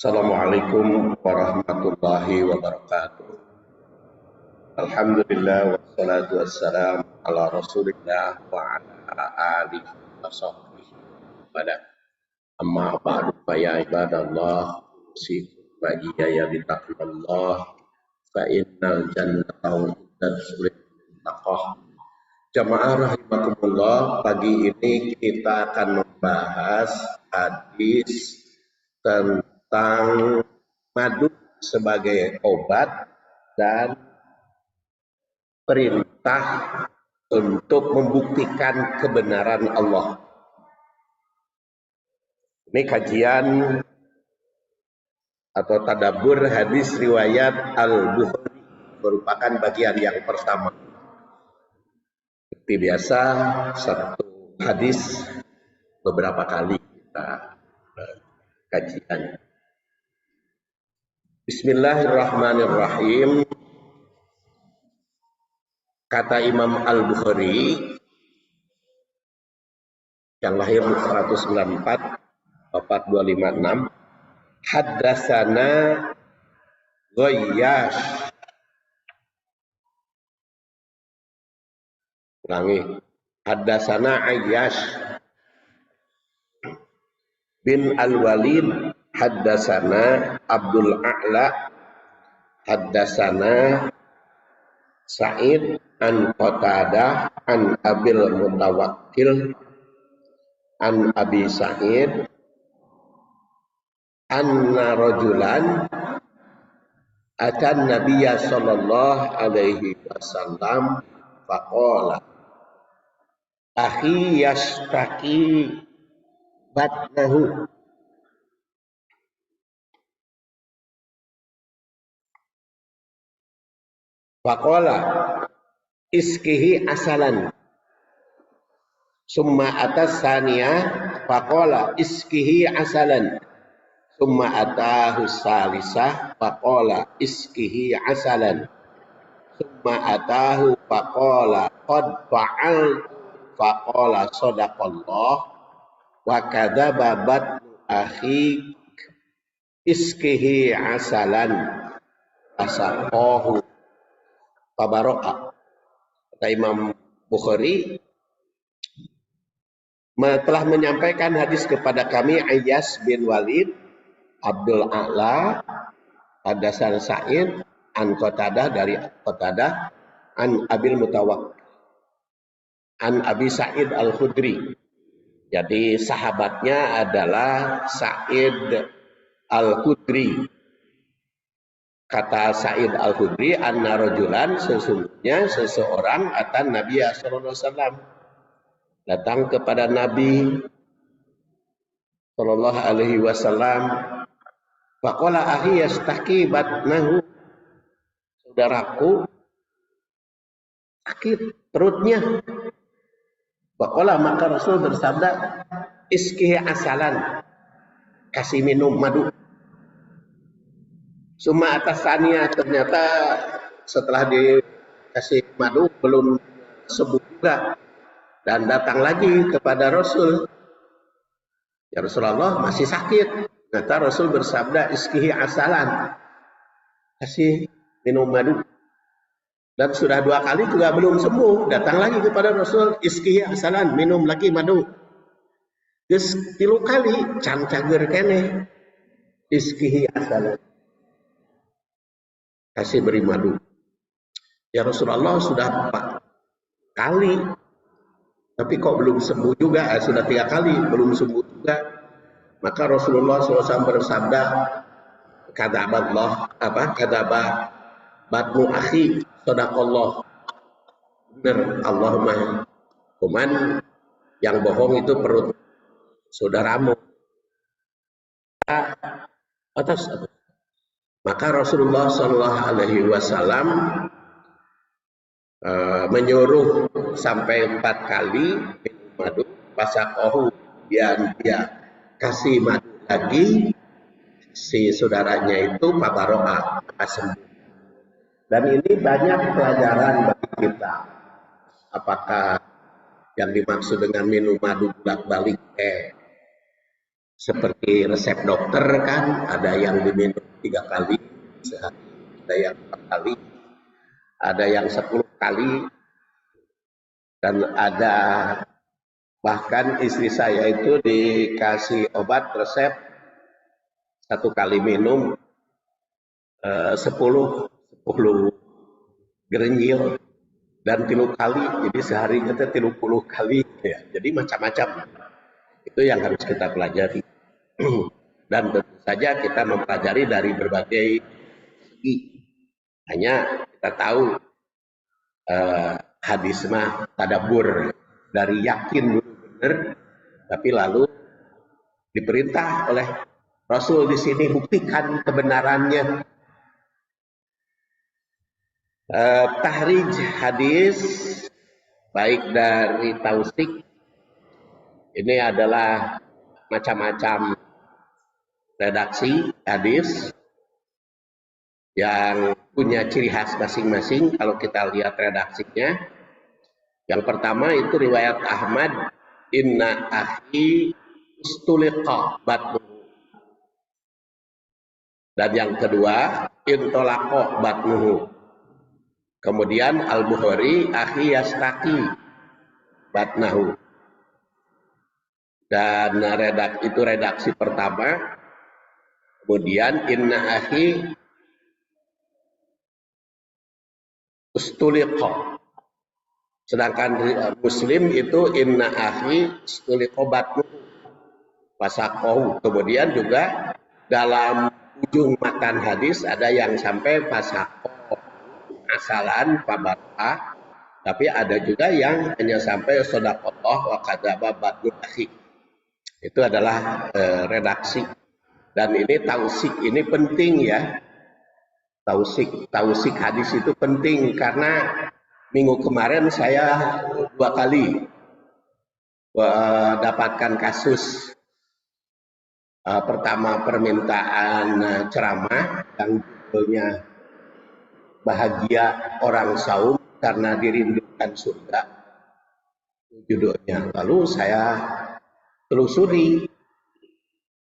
Assalamualaikum warahmatullahi wabarakatuh. Alhamdulillah wassalatu wassalamu ala rasulillah wa ala alihi wa sahbihi pada amma ba'du fa ya ibadallah usikum wa iyaya bitaqwallah fa innal jannata uiddat lil taqwa. Jamaah rahimakumullah, pagi ini kita akan membahas hadis tentang madu sebagai obat dan perintah untuk membuktikan kebenaran Allah. Ini kajian atau tadabbur hadis riwayat Al-Bukhari, merupakan bagian yang pertama. Seperti biasa, satu hadis beberapa kali kita kajian. Bismillahirrahmanirrahim. Kata Imam Al-Bukhari yang lahir 194 wafat 256, haddatsana Ghayyash. Ulangi. Haddatsana Ayyash bin Al-Walid, haddatsana Abdul A'la, haddatsana Sa'id an Qatadah an Abil Mutawakkil an Abi Sa'id anna rajulan atan Nabiyya sallallahu alaihi wasallam faqala akhi yashtaki batnahu faqala iskihi asalan summa atas saniyah faqala iskihi asalan summa atahu salisah faqala iskihi asalan summa atahu faqala qad fa'al faqala sadaqallah wa kadzaba batnu akhi iskihi asalan asaqahu tabaraka. Kata Imam Bukhari telah menyampaikan hadis kepada kami Ayyash bin Walid, Abdul A'la, haddatsana Sa'id an Qatadah, dari Qatadah, an Abil Mutawakkil, an Abi Sa'id Al-Khudri. Jadi sahabatnya adalah Sa'id Al-Khudri. Kata Sa'id Al-Khudri, anna rajulan, sesungguhnya seseorang atan Nabi sallallahu alaihi wasallam, datang kepada Nabi sallallahu alaihi wasallam, faqala akhi yastaki batnahu, saudaraku sakit perutnya. Faqala, maka Rasul bersabda, iskihi asalan, kasih minum madu. Suma atas sania, ternyata setelah dikasih madu belum sembuh juga, dan datang lagi kepada Rasul, ya Rasulullah masih sakit. Ternyata Rasul bersabda iskihi asalan, kasih minum madu. Dan sudah 2 kali juga belum sembuh, datang lagi kepada Rasul, iskihi asalan, minum lagi madu. Geus 3 kali can cager keneh, iskihi asalan, kasih beri madu. Ya Rasulullah, sudah 4 kali, tapi kok belum sembuh juga. Sudah 3 kali belum sembuh juga. Maka Rasulullah SAW bersabda, kadzaba batnu akhi sadaqallah, benar Allahumma, cuman yang bohong itu perut saudaramu. Atas maka Rasulullah Shallallahu Alaihi Wasallam menyuruh sampai 4 kali minum madu, pasakohu, dia kasih madu lagi, si saudaranya itu pabaroa, maka sembuh. Dan ini banyak pelajaran bagi kita. Apakah yang dimaksud dengan minum madu bolak-balik seperti resep dokter kan, ada yang diminum 3 kali sehari, ada yang 4 kali, ada yang 10 kali, dan ada bahkan istri saya itu dikasih obat resep 1 kali minum 10 gerenjil dan 3 kali, jadi seharinya 30 kali ya. Jadi macam-macam. Itu yang harus kita pelajari. Dan tentu saja kita mempelajari dari berbagai segi. Hanya kita tahu hadis mah tadabbur, dari yakin dulu benar, tapi lalu diperintah oleh Rasul di sini buktikan kebenarannya. Tahrij hadis baik dari tausik ini adalah macam-macam redaksi hadis yang punya ciri khas masing-masing. Kalau kita lihat redaksinya, yang pertama itu riwayat Ahmad, inna akhi ustuliqa batnuhu, dan yang kedua intolaqo batnuhu. Kemudian Al-Bukhari akhi yastaki batnahu, dan itu redaksi pertama. Kemudian inna akhi ustuliqa, sedangkan Muslim itu inna akhi ustuliqa batnuhu fasaqahu. Kemudian juga dalam ujung matan hadis ada yang sampai fasaqahu asalan pabarah, tapi ada juga yang hanya sampai shadaqallah wa kadzaba batnu akhi. Itu adalah redaksi. Dan ini tausik ini penting ya. Tausik hadis itu penting karena minggu kemarin saya 2 kali dapatkan kasus. Pertama permintaan ceramah yang judulnya bahagia orang saum karena dirindukan surga, judulnya. Lalu saya telusuri,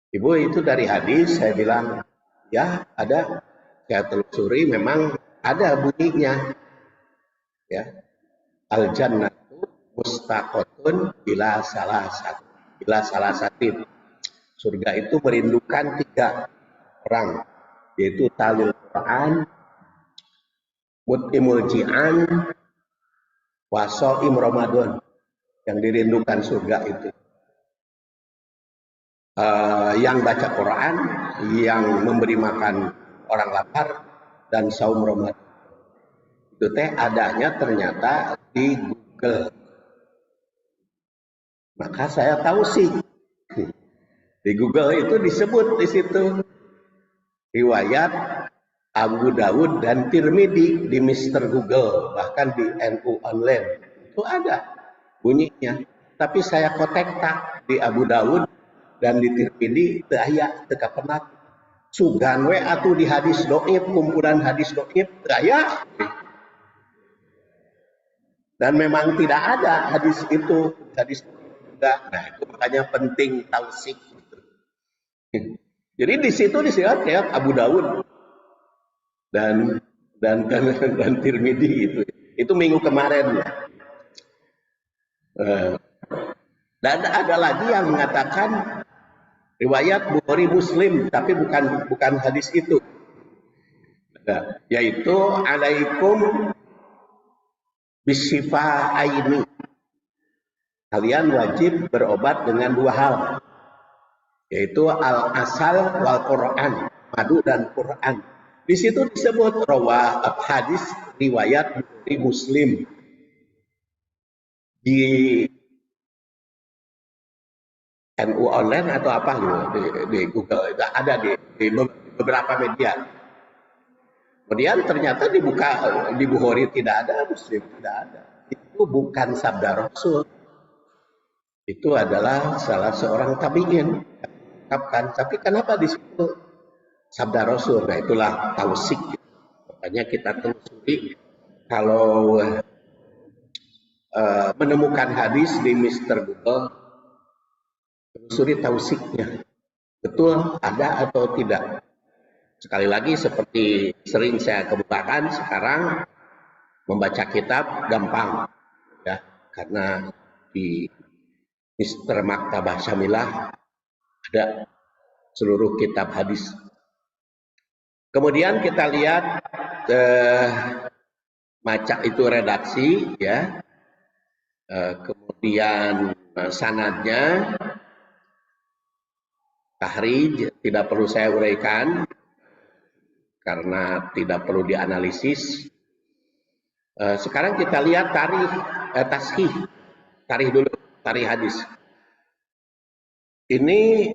ibu itu dari hadis, saya bilang ya ada. Saya telusuri memang ada bunyinya ya, al jannatu mustaqotun bila salah satin, surga itu merindukan 3 orang, yaitu talil Quran, mut'imul ji'an, waso'im Ramadan. Yang dirindukan surga itu yang baca Quran, yang memberi makan orang lapar, dan saum Ramadan. Itu teh adanya ternyata di Google. Maka saya tahu sih di Google itu disebut di situ riwayat Abu Dawud dan Tirmidzi di Mr. Google, bahkan di NU Online itu ada bunyinya. Tapi saya kotek tak di Abu Dawud dan di Tirmidzi teu aya, teu kapenat. Sugan we atuh di hadis dhaif, kumpulan hadis dhaif teu aya. Dan memang tidak ada hadis itu, hadis juga. Nah, itu makanya penting tausik. Jadi di situ disebut kayak Abu Dawud dan Tirmidzi itu minggu kemarin ya. Dan ada lagi yang mengatakan riwayat Bukhari Muslim, tapi bukan hadis itu, yaitu alaikum bisyifa aini, kalian wajib berobat dengan 2 hal, yaitu al asal wal Quran, madu dan Quran. Di situ disebut hadis riwayat Bukhari Muslim. Di NU Online atau apa di Google itu ada di beberapa media. Kemudian ternyata dibuka di Bukhari tidak ada, Muslim tidak ada. Itu bukan sabda Rasul. Itu adalah salah seorang tabi'in. Tapi kenapa di situ sabda Rasul? Nah, itulah tausik. Makanya kita telusuri kalau menemukan hadis di Mr. Google, telusuri tausiknya. betul ada atau tidak. Sekali lagi seperti sering saya kemukakan, sekarang membaca kitab gampang ya, karena di Mister Maktabah Syamilah ada seluruh kitab hadis. Kemudian kita lihat maca itu redaksi ya, kemudian sanadnya, tahrij tidak perlu saya uraikan karena tidak perlu dianalisis. Sekarang kita lihat tarikh, tashih, tarikh dulu, tarikh hadis. Ini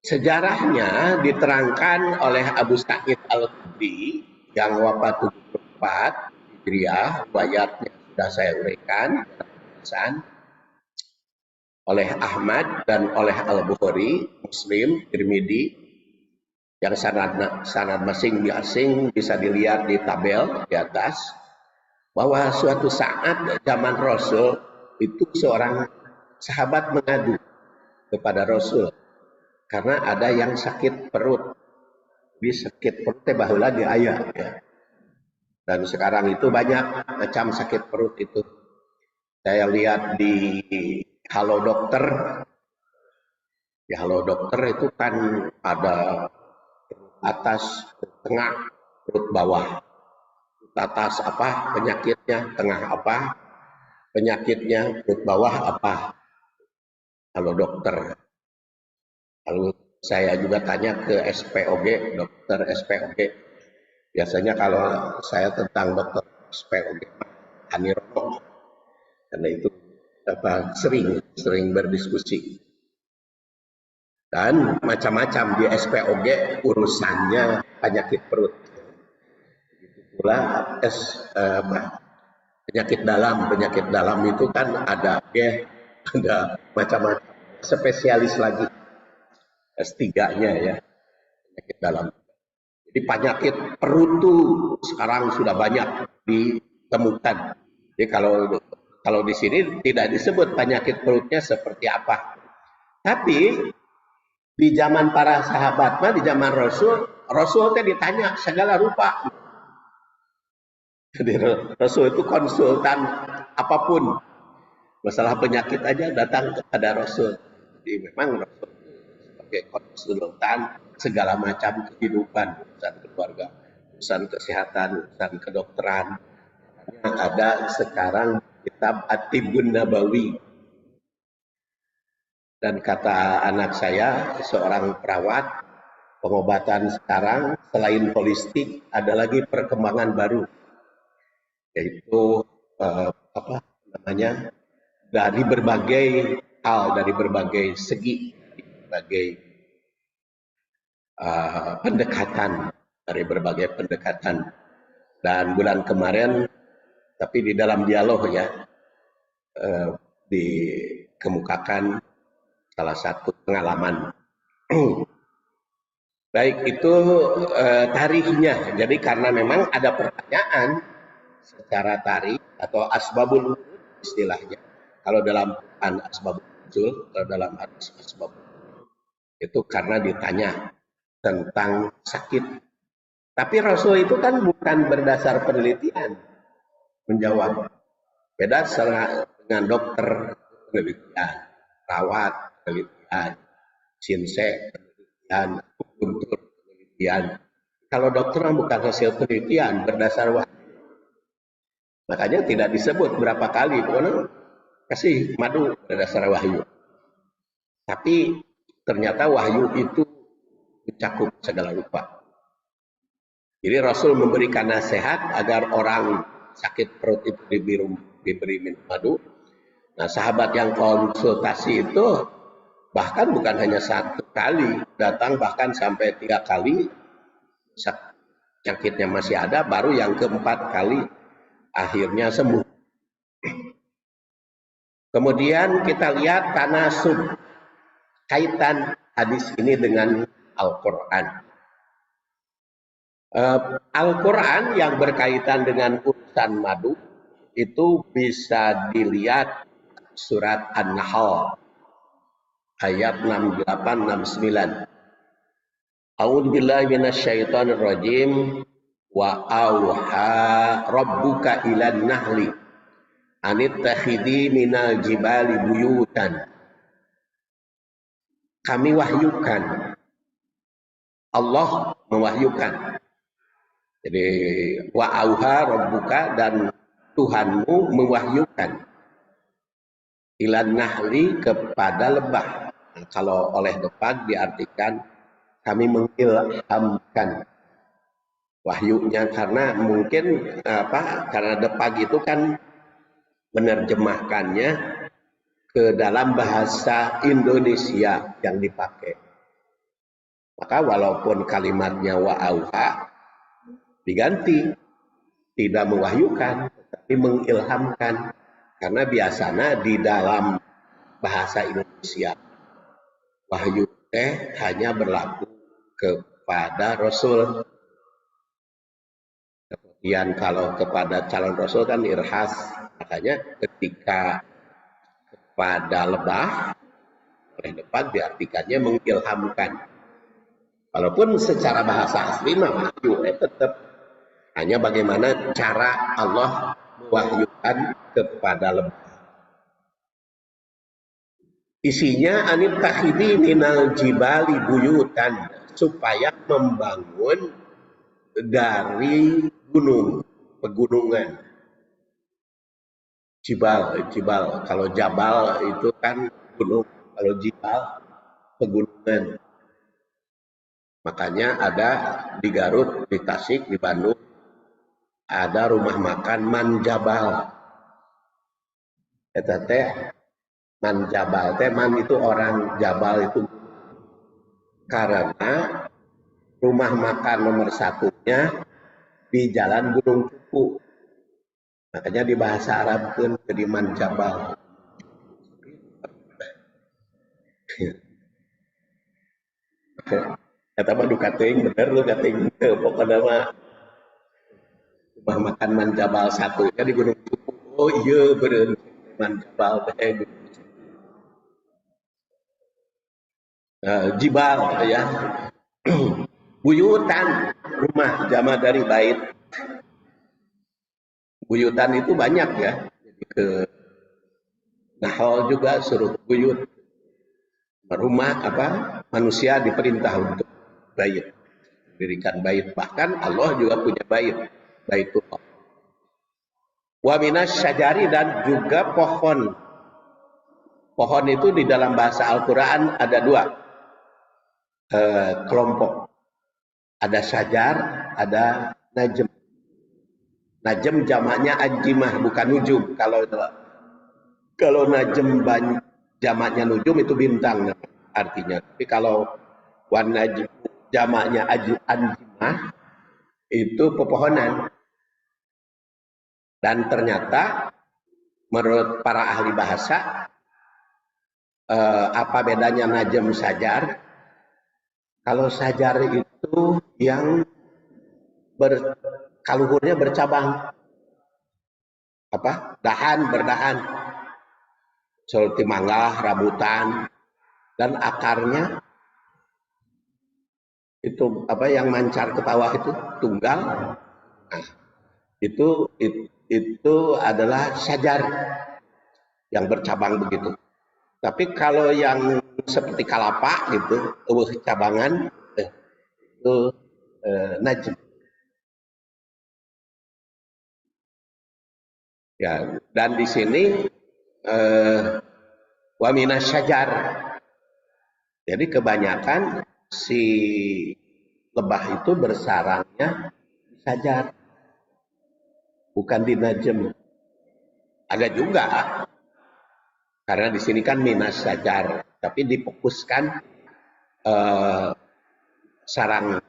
sejarahnya diterangkan oleh Abu Sa'id Al-Khudri yang wafat 74 Hijriah, riwayatnya sudah saya uraikan oleh Ahmad dan oleh Al-Bukhari, Muslim, Tirmidzi, yang sanad masing-masing bisa dilihat di tabel di atas, bahwa suatu saat zaman Rasul itu seorang sahabat mengadu kepada Rasul karena ada yang sakit perut. Di sakit perut baheula di aya ya. Dan sekarang itu banyak macam sakit perut itu. Saya lihat di Halo Dokter. Di Halo Dokter itu kan ada atas, tengah, perut bawah. Atas apa penyakitnya, tengah apa penyakitnya, perut bawah apa. Halo Dokter. Lalu saya juga tanya ke SPOG, dokter SPOG. Biasanya kalau saya tentang dokter SPOG, Ani Rono, karena itu sering berdiskusi. Dan macam-macam di SPOG urusannya penyakit perut. Begitu pula penyakit dalam itu kan ada macam-macam spesialis lagi. S3-nya ya, penyakit dalam. Jadi penyakit perut itu sekarang sudah banyak ditemukan. Jadi kalau di sini tidak disebut penyakit perutnya seperti apa. Tapi di zaman para sahabat, di zaman Rasul teh ditanya segala rupa. Jadi Rasul itu konsultan apapun. Masalah penyakit aja datang kepada Rasul. Jadi memang Rasul sebagai konsultan segala macam kehidupan, urusan keluarga, urusan kesehatan, urusan kedokteran. Yang ada sekarang kitab At-Tibbun Nabawi. Dan kata anak saya, seorang perawat, pengobatan sekarang selain holistik ada lagi perkembangan baru, yaitu dari berbagai hal, dari berbagai segi, dari berbagai pendekatan. Dan bulan kemarin, tapi di dalam dialog ya, dikemukakan salah satu pengalaman. Baik, itu tarikhnya. Jadi karena memang ada pertanyaan secara tarikh atau asbabul istilahnya. Kalau dalam asbabul nuzul, kalau dalam hadis asbabul itu karena ditanya tentang sakit. Tapi Rasul itu kan bukan berdasar penelitian menjawab. Beda dengan dokter, penelitian, perawat, penelitian, sinse, penelitian, untuk penelitian. Kalau dokter bukan hasil penelitian berdasar wahyu. Makanya tidak disebut berapa kali, pokoknya kasih madu berdasar wahyu. Tapi ternyata wahyu itu mencakup segala rupa. Jadi Rasul memberikan nasihat agar orang sakit perut itu diberi minum madu. Nah, sahabat yang konsultasi itu bahkan bukan hanya satu kali, datang bahkan sampai 3 kali, sakitnya masih ada, baru yang keempat kali akhirnya sembuh. Kemudian kita lihat tanasub, kaitan hadis ini dengan Al-Quran. Al-Quran yang berkaitan dengan urusan madu itu bisa dilihat surat An-Nahl ayat 68-69. A'udzubillahi minasyaitonir rajim. Wa auha rabbuka ilan nahli anittakhidhi minal jibali buyutan. Kami wahyukan, Allah mewahyukan. Jadi wa auha rabbuka, dan Tuhanmu mewahyukan ilan nahli, kepada lebah. Nah, kalau oleh lebah diartikan kami mengilhamkan wahyunya, karena mungkin karena depag itu kan menerjemahkannya ke dalam bahasa Indonesia yang dipakai. Maka walaupun kalimatnya wa'auha diganti, tidak mewahyukan tetapi mengilhamkan, karena biasanya di dalam bahasa Indonesia wahyu hanya berlaku kepada Rasul. Kemudian kalau kepada calon Rasul kan irhas. Makanya ketika kepada lebah oleh lebah diartikannya mengilhamkan. Walaupun secara bahasa asli wahyu tetap hanya bagaimana cara Allah mewahyukan kepada lebah. Isinya anittakhidhi minal jibali buyutan, supaya membangun dari gunung, pegunungan. Jibal. Kalau jabal itu kan gunung, kalau jibal pegunungan. Makanya ada di Garut, di Tasik, di Bandung ada rumah makan Manjabal. Eta teh Manjabal teh, man itu orang, jabal itu, karena rumah makan nomor satunya di Jalan Gunung Cupu. Makanya di bahasa Arab pun jadi Manjabal. Kata mah duka teuing bener lu kating pokoknya mah rumah makan Manjabal satunya di Gunung Cupu. Oh iya bener, Manjabal teh jibal ya. Buyutan, rumah, jama dari bait. Buyutan itu banyak ya. Jadi ke Nahal juga suruh buyut. Rumah manusia diperintah untuk bait, dirikan bait. Bahkan Allah juga punya bait, Baitullah. Wa minas syajari, dan juga pohon. Pohon itu di dalam bahasa Al-Quran ada dua kelompok. Ada syajar, ada najm. Najm jamaknya ajimah, bukan nujum. Kalau najm jamaknya nujum itu bintang artinya. Tapi kalau wan najm jamaknya ajimah itu pepohonan. Dan ternyata menurut para ahli bahasa, apa bedanya najm sajar? Kalau sajar itu yang kaluhurnya bercabang, berdahan, seperti mangga, rambutan, dan akarnya itu yang mancar ke bawah itu tunggal. Nah, itu adalah sajar yang bercabang begitu. Tapi kalau yang seperti kalapa gitu, cabangan, itu najm. Ya, dan di sini wa minas syajar. Jadi kebanyakan si lebah itu bersarangnya di sajar, bukan di najm. Ada juga, karena di sini kan minas syajar, tapi difokuskan sarang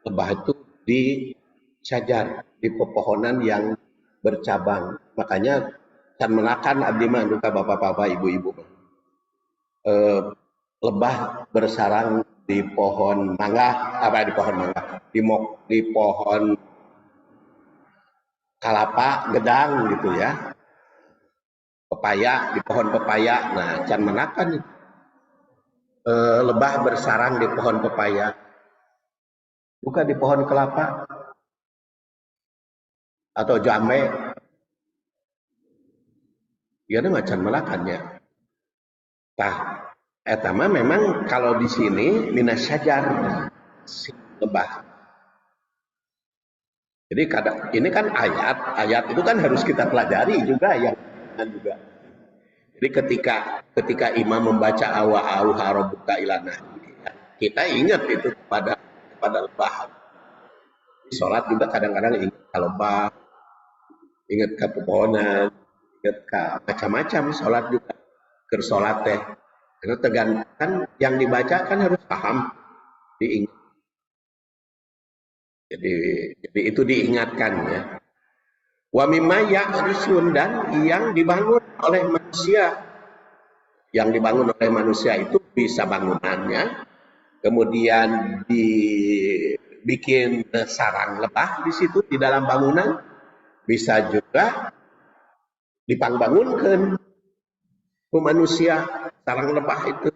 lebah itu di syajar, di pepohonan yang bercabang. Makanya can menakan abdi mah duka bapak-bapak, ibu-ibu. Lebah bersarang di pohon mangga, di pohon kalapa, gedang gitu ya. Pepaya, di pohon pepaya. Nah, can menakan lebah bersarang di pohon pepaya. bukan di pohon kelapa atau jambe, ya ada macam melakannya. Nah, etama memang kalau di sini minas syajar si lebah. Jadi kadang ini kan ayat itu kan harus kita pelajari juga yang juga. Jadi ketika imam membaca awa rabbuka ilana, kita ingat itu pada lebah. Di sholat juga kadang-kadang ingat ke lebah, ingat ke pepohonan, ingat ke macam-macam sholat juga. Ke sholat teh. Karena tergantung yang dibaca kan harus paham, diingat. Jadi itu diingatkan ya. Wa mimma ya'rusun, dan yang dibangun oleh manusia. Yang dibangun oleh manusia itu bisa bangunannya, kemudian dibikin sarang lebah di situ di dalam bangunan, bisa juga dipangbangunkan ke manusia sarang lebah itu,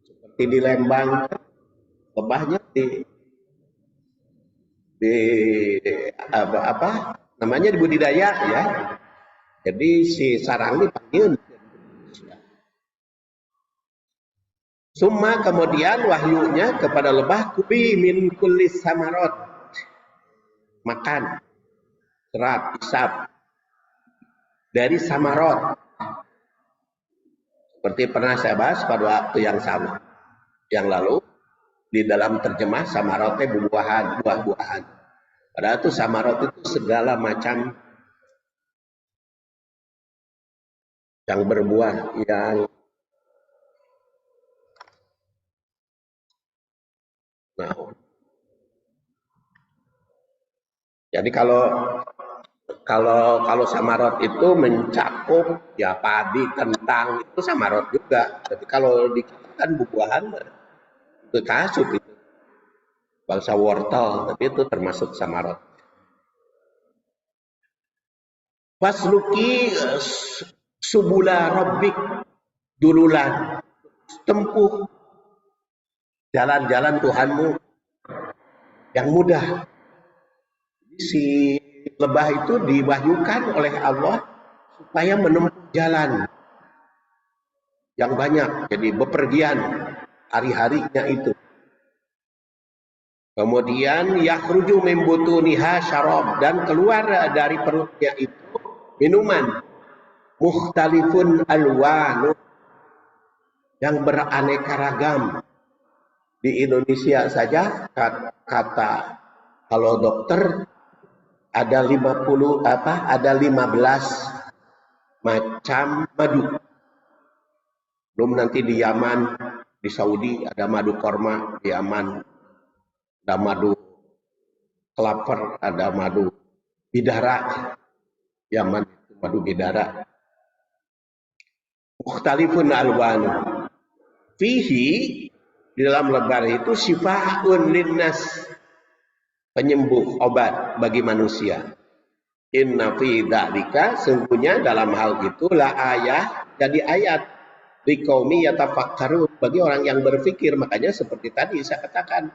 seperti di Lembang lebahnya di apa namanya dibudidaya ya, jadi si sarang dipanggil. Summa kemudian wahyunya kepada lebah, kubi min kulli samarot, makan serat isap dari samarot, seperti pernah saya bahas pada waktu yang lalu di dalam terjemah samarotnya buah-buahan. Padahal itu samarot itu segala macam yang berbuah, yang nah, jadi kalau samarot itu mencakup ya padi, kentang, itu samarot juga. Tapi kalau di kan buah-buahan itu kasut itu, bangsa wortel, tapi itu termasuk samarot. Fasluki subula rabbik, dululah tempuh jalan-jalan Tuhanmu yang mudah. Si lebah itu diwahyukan oleh Allah supaya menempuh jalan yang banyak, jadi bepergian hari-harinya itu. Kemudian yakhruju min butuniha syarab, dan keluar dari perutnya itu minuman mukhtalifun alwanu, yang beraneka ragam. Di Indonesia saja kata kalau dokter ada 15 macam madu. Belum nanti di Yaman, di Saudi ada madu korma, di Yaman ada madu kelapa, ada madu bidara. Yaman itu madu bidara. Mukhtalifun alwanu. Fihi, di dalam lebar itu syifaa'un linnas, penyembuh obat bagi manusia. Inna fi dzalika, sungguhnya dalam hal itu la ayah, jadi ayat liqaumi yatafakkarun, bagi orang yang berpikir. Makanya seperti tadi saya katakan,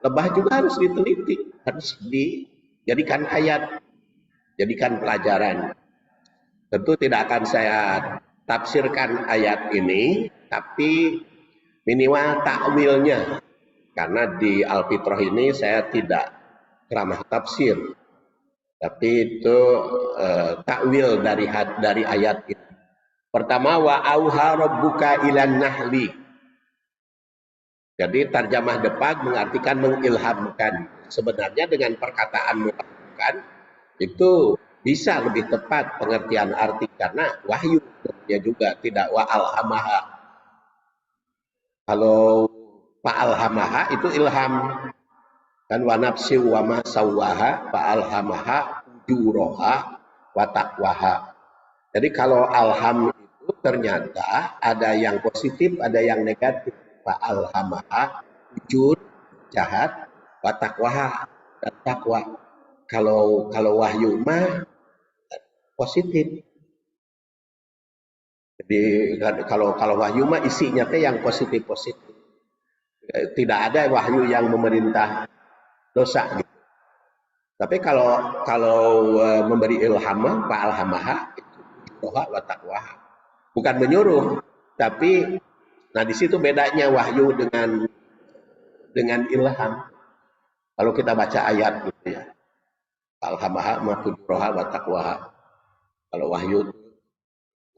lebah juga harus diteliti, harus dijadikan ayat, jadikan pelajaran. Tentu tidak akan saya tafsirkan ayat ini, tapi minimal takwilnya, karena di Al-Fitrah ini saya tidak ramah tafsir, tapi itu takwil dari ayat ini. Pertama, wa auha rabbuka ilan nahli, jadi terjemah depan mengartikan mengilhamkan. Sebenarnya dengan perkataan mengilhamkan itu bisa lebih tepat pengertian arti, karena wahyu juga tidak wa alhamaha. Kalau fa'alhamaha itu ilham, kan wa nafsi wa ma sawwaha fa'alhamaha ujuraha wa taqwaha. Jadi kalau alham itu ternyata ada yang positif, ada yang negatif. Fa'alhamaha ujur, jahat, wa taqwaha, dan takwa. Kalau wahyu mah positif. Jadi kalau wahyu mah isinya teh yang positif-positif. Tidak ada wahyu yang memerintah dosa gitu. Tapi kalau memberi ilham, fa alhamaha itu roha wa taqwaha. Bukan menyuruh, tapi nah di situ bedanya wahyu dengan ilham. Kalau kita baca ayat gitu ya. Alhamaha ma fujuraha wa taqwaha. Kalau wahyu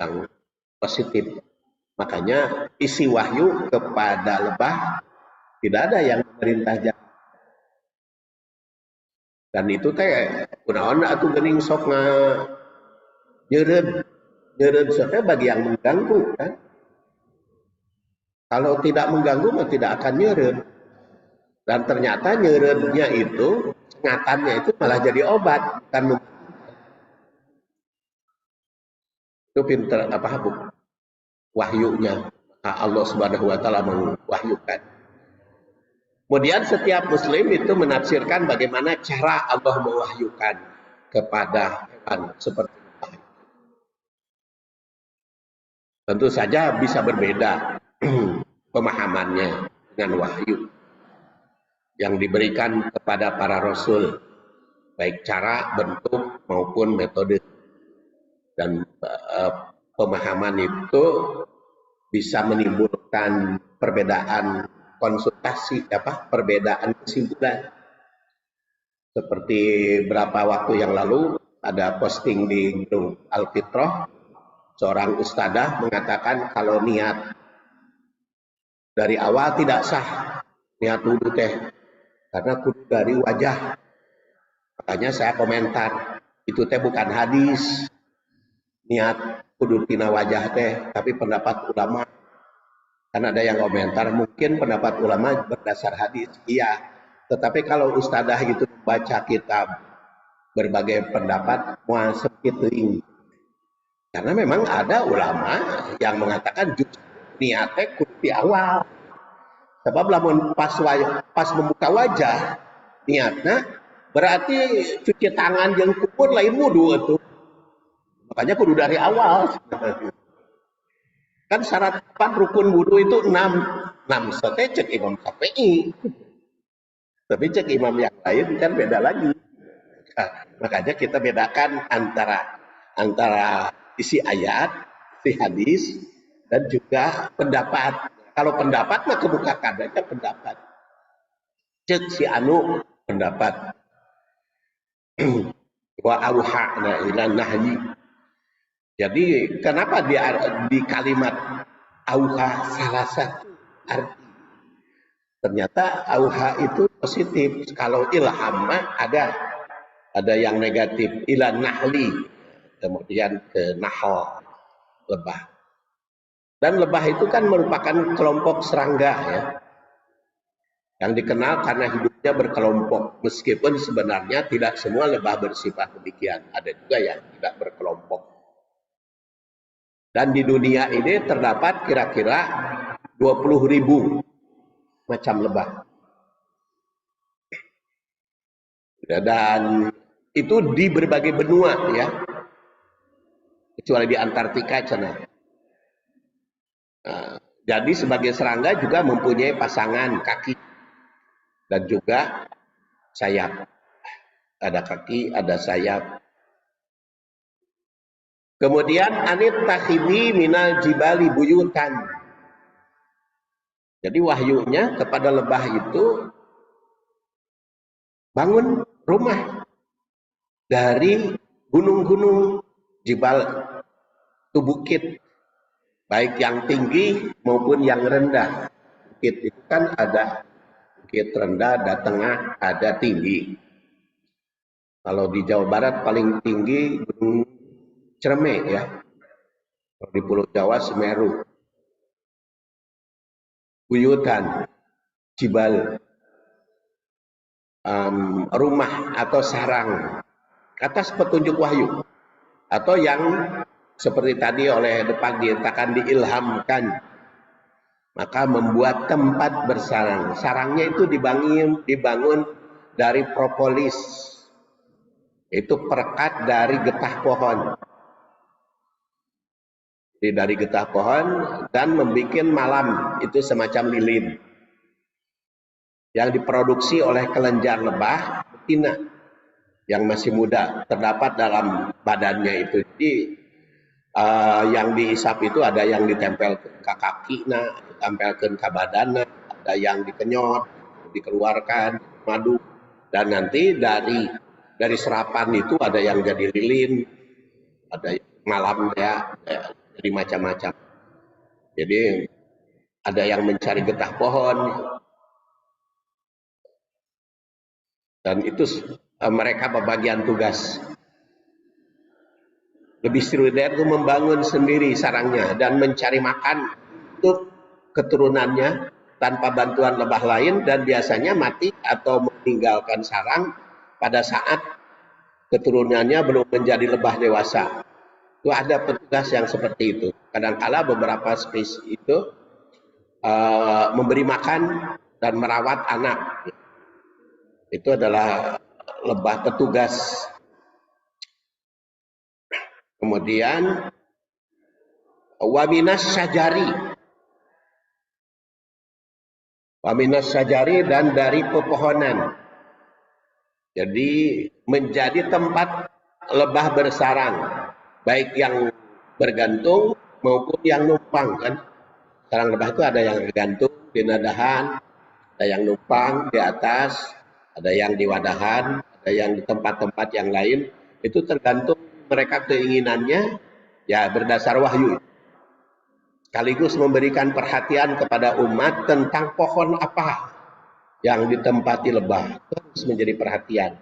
yang positif. Makanya isi wahyu kepada lebah tidak ada yang memerintah jahat. Dan itu teh kunaon atuh geuning sok nyeureud. Nyeureud teh bagi yang mengganggu kan. Kalau tidak mengganggu mah tidak akan nyeureud. Dan ternyata nyeureudnya itu, sengatannya itu malah jadi obat, bukan itu pinter apa wahyunya. Allah Subhanahu wa taala mewahyukan. Kemudian setiap muslim itu menafsirkan bagaimana cara Allah mewahyukan kepada hewan seperti itu. Tentu saja bisa berbeda pemahamannya dengan wahyu yang diberikan kepada para rasul, baik cara, bentuk maupun metode. Dan pemahaman itu bisa menimbulkan perbedaan konsultasi, perbedaan kesimpulan. Seperti berapa waktu yang lalu ada posting di grup Al-Fitrah, seorang ustadzah mengatakan kalau niat dari awal tidak sah, niat wudhu teh, karena kudu dari wajah. Makanya saya komentar, itu teh bukan hadis, niat kudu tina wajah teh, tapi pendapat ulama. Kan ada yang komentar, mungkin pendapat ulama berdasar hadis, iya. Tetapi kalau ustadzah itu membaca kitab berbagai pendapat, mau sempit teuing. Karena memang ada ulama yang mengatakan justru niatnya kudu di awal. Sebab lamun pas membuka wajah, niatnya berarti cuci tangan yang kubur lain wudu itu. Makanya kudu dari awal. Kan syarat 4 rukun wudhu itu 6 sote cek Imam Syafi'i. Tapi cek imam yang lain kan beda lagi. Nah, makanya kita bedakan antara isi ayat, isi hadis, dan juga pendapat. Kalau pendapat mah kebukakan aja pendapat. Cek si anu pendapat. Wa auha'na ila nahyi. Jadi kenapa di kalimat auha salah satu arti? Ternyata auha itu positif. Kalau ilham ada yang negatif. Ila nahli, kemudian ke nahal, lebah. Dan lebah itu kan merupakan kelompok serangga ya, yang dikenal karena hidupnya berkelompok. Meskipun sebenarnya tidak semua lebah bersifat demikian. Ada juga yang tidak berkelompok. Dan di dunia ini terdapat kira-kira 20.000 macam lebah. Dan itu di berbagai benua ya. Kecuali di Antartika sana. Jadi sebagai serangga juga mempunyai pasangan kaki dan juga sayap. Ada kaki, ada sayap. Kemudian anit takhidi minal jibali buyutan. Jadi wahyunya kepada lebah itu bangun rumah dari gunung-gunung jibal itu bukit, baik yang tinggi maupun yang rendah. Bukit itu kan ada bukit rendah, ada tengah, ada tinggi. Kalau di Jawa Barat paling tinggi Gunung Cerme ya. Kalau di Pulau Jawa Semeru. Buyutan, jibal, rumah atau sarang atas petunjuk wahyu, atau yang seperti tadi oleh depan dikatakan diilhamkan, maka membuat tempat bersarang. Sarangnya itu dibangun dari propolis, itu perekat dari getah pohon. Jadi dari getah pohon dan membuat malam itu semacam lilin. yang diproduksi oleh kelenjar lebah betina yang masih muda terdapat dalam badannya itu. Jadi yang diisap itu ada yang ditempelkan ke kaki, ditempelkan ke badan, ada yang dikenyot, dikeluarkan madu, dan nanti dari serapan itu ada yang jadi lilin, ada yang malam ya, jadi macam-macam. Jadi ada yang mencari getah pohon, dan itu mereka pembagian tugas. Lebih Sriwidaya itu membangun sendiri sarangnya dan mencari makan untuk keturunannya tanpa bantuan lebah lain, dan biasanya mati atau meninggalkan sarang pada saat keturunannya belum menjadi lebah dewasa. Itu ada petugas yang seperti itu. Kadang-kala beberapa spesies itu memberi makan dan merawat anak. Itu adalah lebah petugas. Kemudian waminas syajari dan dari pepohonan. Jadi menjadi tempat lebah bersarang, baik yang bergantung maupun yang numpang kan. Sarang lebah itu ada yang bergantung di nadahan, ada yang numpang di atas, ada yang di wadahan, ada yang di tempat-tempat yang lain. Itu tergantung mereka keinginannya, ya berdasar wahyu. Sekaligus memberikan perhatian kepada umat tentang pohon apa yang ditempati lebah. Itu harus menjadi perhatian.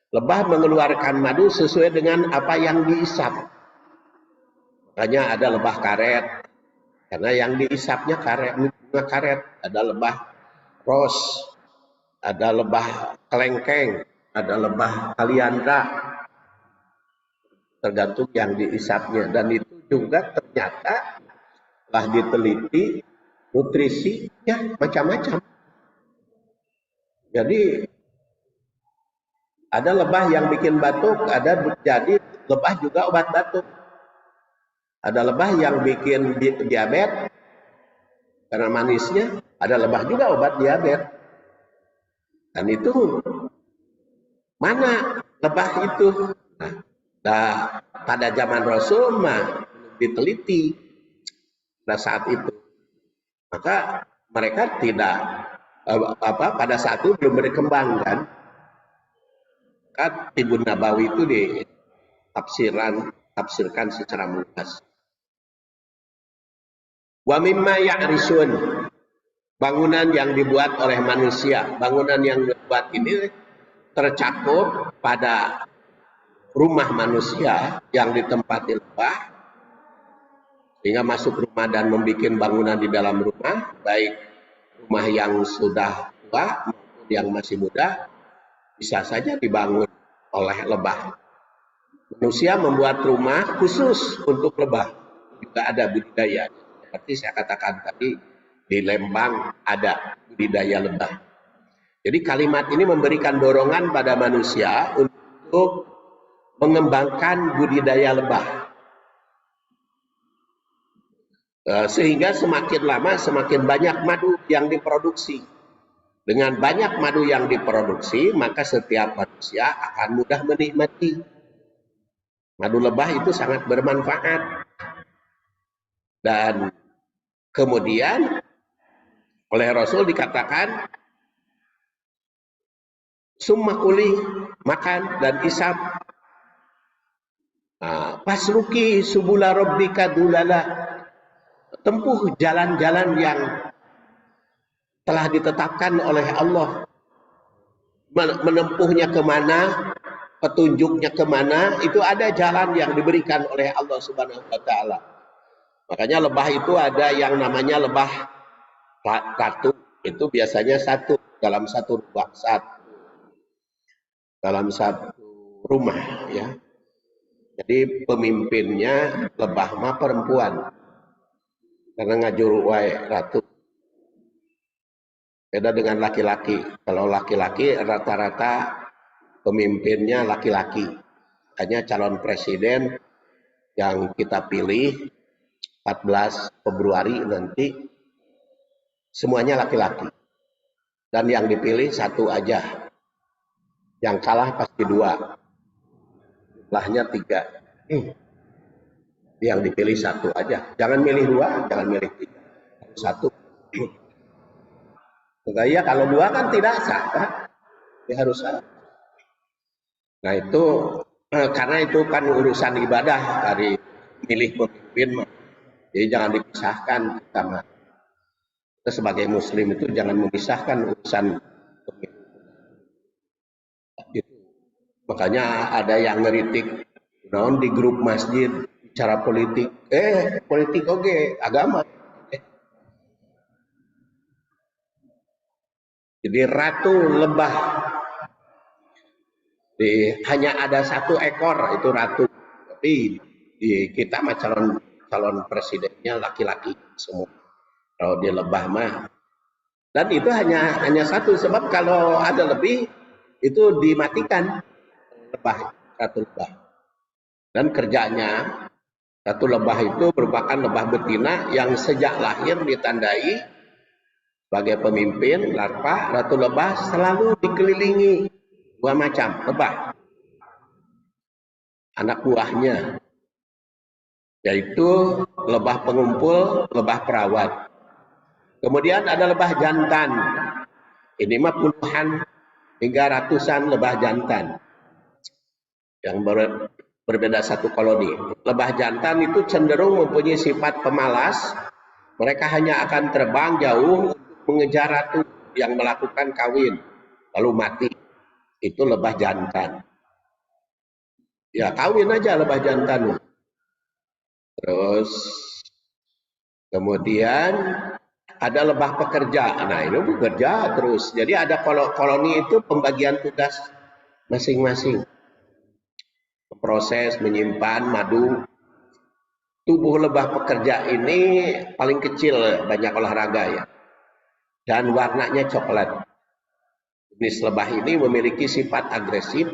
Lebah mengeluarkan madu sesuai dengan apa yang diisap. Makanya ada lebah karet, karena yang diisapnya bunga karet. Ada lebah ros, ada lebah kelengkeng, ada lebah kaliandra, tergantung yang diisapnya. Dan itu juga ternyata telah diteliti nutrisinya macam-macam. Jadi ada lebah yang bikin batuk, jadi lebah juga obat batuk. Ada lebah yang bikin diabetes karena manisnya, ada lebah juga obat diabetes. Dan itu mana lebah itu? Nah, pada zaman Rasul mah diteliti pada saat itu. Maka mereka tidak pada saat itu belum berkembang kan. Maka Tibun Nabawi itu ditafsirkan secara luas. Wa mimma ya'risun, bangunan yang dibuat oleh manusia. Bangunan yang dibuat ini tercakup pada rumah manusia yang ditempati lebah, sehingga masuk rumah dan membuat bangunan di dalam rumah, baik rumah yang sudah tua maupun yang masih muda, bisa saja dibangun oleh lebah. Manusia membuat rumah khusus untuk lebah, juga ada budidaya. Seperti saya katakan tadi, di Lembang ada budidaya lebah. Jadi kalimat ini memberikan dorongan pada manusia untuk mengembangkan budidaya lebah. Sehingga semakin lama semakin banyak madu yang diproduksi. Dengan banyak madu yang diproduksi, maka setiap manusia akan mudah menikmati. Madu lebah itu sangat bermanfaat. Dan kemudian oleh Rasul dikatakan, summa kuli, makan dan isap. Pasruki subula rabbika dulala, tempuh jalan-jalan yang telah ditetapkan oleh Allah. Menempuhnya kemana, petunjuknya kemana, itu ada jalan yang diberikan oleh Allah Subhanahu wa Ta'ala. Makanya lebah itu ada yang namanya lebah ratu, itu biasanya dalam satu rumah ya. Jadi pemimpinnya lebah mah perempuan, karena ngajur wae ratu. Beda dengan laki-laki. Kalau laki-laki rata-rata pemimpinnya laki-laki. Hanya calon presiden yang kita pilih 14 Februari nanti semuanya laki-laki. dan yang dipilih satu aja. Yang kalah pasti dua. Jumlahnya 3. Yang dipilih satu aja. Jangan milih 2, jangan milih 3. Satu. Ya kalau 2 kan tidak sah, kan? Dia harus sah. Nah itu karena itu kan urusan ibadah dari milih pemimpin, jadi jangan dipisahkan. Kita sebagai muslim itu jangan memisahkan urusan pemimpin. Gitu. Makanya ada yang ngeritik di grup masjid bicara politik, politik oke, agama. Jadi ratu lebah, hanya ada 1 ekor itu ratu, tapi kita mah calon presidennya laki-laki semua. Kalau dia lebah mah, dan itu hanya 1, sebab kalau ada lebih itu dimatikan ratu lebah. Dan kerjanya ratu lebah itu merupakan lebah betina yang sejak lahir ditandai sebagai pemimpin larva. Ratu lebah selalu dikelilingi 2 macam lebah, anak buahnya, yaitu lebah pengumpul, lebah perawat. Kemudian ada lebah jantan. Ini mah puluhan hingga ratusan lebah jantan yang berbeda satu koloni. Lebah jantan itu cenderung mempunyai sifat pemalas. Mereka hanya akan terbang jauh untuk mengejar ratu yang melakukan kawin lalu mati. Itu lebah jantan. Ya kawin aja lebah jantan. Terus kemudian ada lebah pekerja. Nah ini bekerja terus. Jadi ada koloni itu pembagian tugas masing-masing. Proses menyimpan madu. Tubuh lebah pekerja ini paling kecil, banyak olahraga ya. Dan warnanya coklat. Jenis lebah ini memiliki sifat agresif